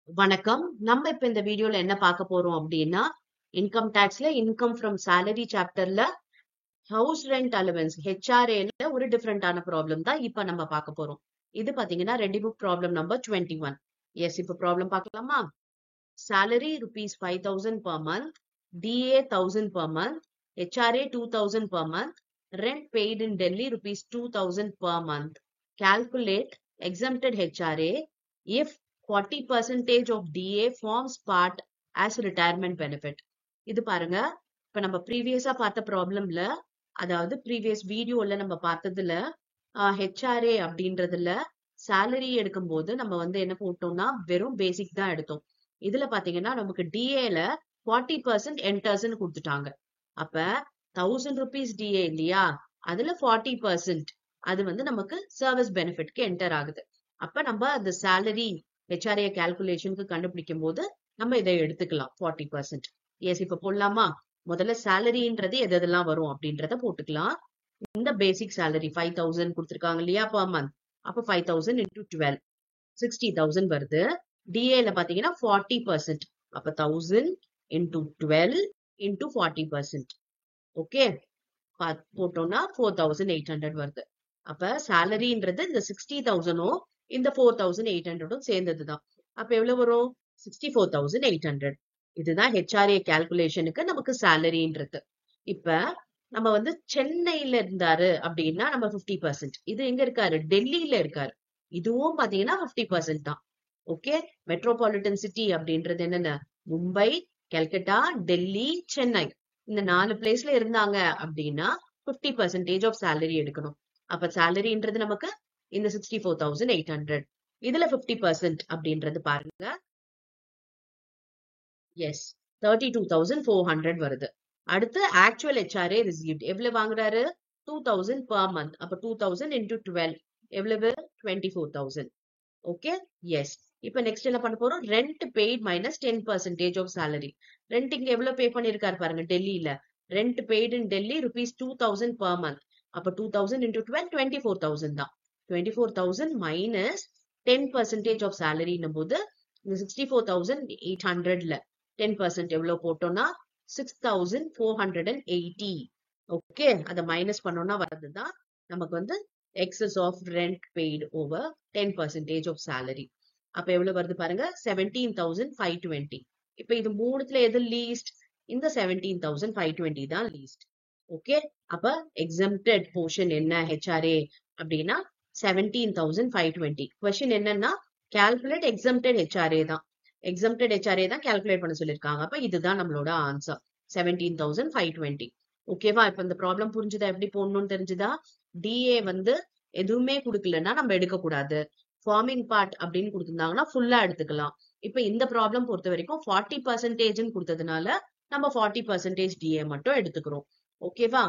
வணக்கம். நம்ம இப்ப இந்த வீடியோல என்ன பார்க்க போறோம் அப்படின்னா, இன்கம் டாக்ஸ்ல இன்கம் ஃப்ரம் salary சாப்டர்ல ஹவுஸ் ரெண்ட் அலவன்ஸ் HRAல ஒரு டிஃபரெண்டான ப்ராப்ளம் தான் இப்ப நம்ம பார்க்க போறோம். இது பாத்தீங்கன்னா ready book problem number 21. Yes, இப்ப ப்ராப்ளம் பார்க்கலாமா? salary rupees 5,000 per month, DA 1,000 per month, HRA 2,000 per month, rent paid in Delhi rupees 2,000 per month. Calculate exempted HRA if 40% of DA forms part as retirement benefit. இது பாருங்க, இப்ப நம்ம ப்ரீவியஸா பார்த்த ப்ராப்ளம்ல, அதாவது previous வீடியோல நம்ம பார்த்ததுல HRA அப்படின்றதுல salary எடுக்கும்போது நம்ம வந்து என்ன போட்டோம்னா வெறும் பேசிக் தான் எடுத்தோம். இதுல பாத்தீங்கன்னா நமக்கு DAல 40% enters கொடுத்துட்டாங்க. அப்ப 1,000 rupees DA இல்லையா, அதுல 40% அது வந்து நமக்கு சர்வீஸ் பெனிஃபிட்க்கு என்டர் ஆகுது. அப்ப நம்ம அந்த salary HRA கால்குலேஷனுக்கு கண்டுபிடிக்கும் போது நம்ம இதை எடுத்துக்கலாம் 40%. எஸ், இப்ப போடலாமா? முதல்ல சேலரின்றது எதெல்லாம் வரும் அப்படின்றத போட்டுக்கலாம். இந்த பேசிக் salary 5,000 கொடுத்திருக்காங்க இல்லையா per month. அப்ப 5,000 into 12 60,000 வருது. DAல பாத்தீங்கன்னா 40%. அப்ப 1,000 into 12 into 40%. ஓகே, போட்டோம்னா 4,800 வருது. அப்ப சேலரின்றது இந்த 60,000ம் இந்த 4,800ம் சேர்ந்ததுதான். அப்ப எவ்வளவு வரும்? 64,800. இதுதான் HRA கால்குலேஷனுக்கு நமக்கு சேலரின்றது. இப்ப நம்ம வந்து சென்னையில இருந்தாரு அப்படின்னா நம்ம 50%. இது எங்க இருக்காரு? டெல்லியில இருக்காரு. இதுவும் பாத்தீங்கன்னா 50% தான். ஓகே, மெட்ரோபாலிட்டன் சிட்டி அப்படின்றது என்னென்ன? மும்பை, கல்கட்டா, டெல்லி, சென்னை. இந்த 4 பிளேஸ்ல இருந்தாங்க அப்படின்னா 50% ஆஃப் சேலரி எடுக்கணும். அப்ப சேலரின்றது நமக்கு இந்த 64,800. இதுல 50% அப்படின்றது பாருங்க. எஸ், 32,400 வருது. அடுத்து ஆக்சுவல் HRA ரிசீவ்ட் எவ்வளவு வாங்குறாரு? 2,000 per month. அப்ப 2,000 into 12 எவ்வளவு? 24,000. Okay, S. இப்ப நெக்ஸ்ட் என்ன பண்ண போறோம்? Rent paid minus 10% of salary. Rent இங்க எவ்வளவு பே பண்ணிருக்காரு பாருங்க டெல்லியில. Rent paid in Delhi rupees 2,000 per month. அப்ப 2,000 into 12 24,000 தான். 24,000 minus 10% ஆஃப் சேலரின்னும் போது இந்த 64,800ல 10% எவ்வளவு போட்டோம்னா 6,480. ஓகே, அதை மைனஸ் பண்ணோம்னா வரதுதான் நமக்கு வந்து excess of rent paid over 10% of salary. அப்ப எவ்வளவு வருது பாருங்க? 17,520. இப்ப இது மூணுத்துல எது லீஸ்ட்? இந்த 17,520 தான் லீஸ்ட். ஓகே, அப்ப exempted portion என்ன HRA அப்படின்னா 17,520. கொஸ்டின் என்னன்னா calculate exempted HRA தான். exempted HRA தான் calculate பண்ண சொல்லிருக்காங்க. அப்ப இதுதான் நம்மளோட ஆன்சர் 17,520. ஓகேவா? இப்ப இந்த ப்ராப்ளம் புரிஞ்சுதா? எப்படி போடணும்னு தெரிஞ்சுதா? DA வந்து எதுவுமே கொடுக்கலன்னா நம்ம எடுக்க கூடாது. ஃபார்மிங் பார்ட் அப்படின்னு கொடுத்திருந்தாங்கன்னா ஃபுல்லா எடுத்துக்கலாம். இப்ப இந்த ப்ராப்ளம் பொறுத்த வரைக்கும் 40% கொடுத்ததுனால நம்ம 40% DA மட்டும் எடுத்துக்கிறோம். ஓகேவா?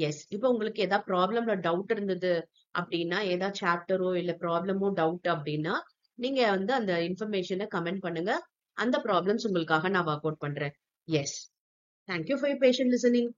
எஸ். இப்ப உங்களுக்கு ஏதாவது ப்ராப்ளம்ல டவுட் இருந்தது அப்படின்னா, ஏதாவது சாப்டரோ இல்ல ப்ராப்ளமோ டவுட் அப்படின்னா நீங்க வந்து அந்த இன்ஃபர்மேஷனை கமெண்ட் பண்ணுங்க. அந்த ப்ராப்ளம்ஸ் உங்களுக்காக நான் ஒர்க் அவுட் பண்றேன். Yes. Thank you for your patient listening.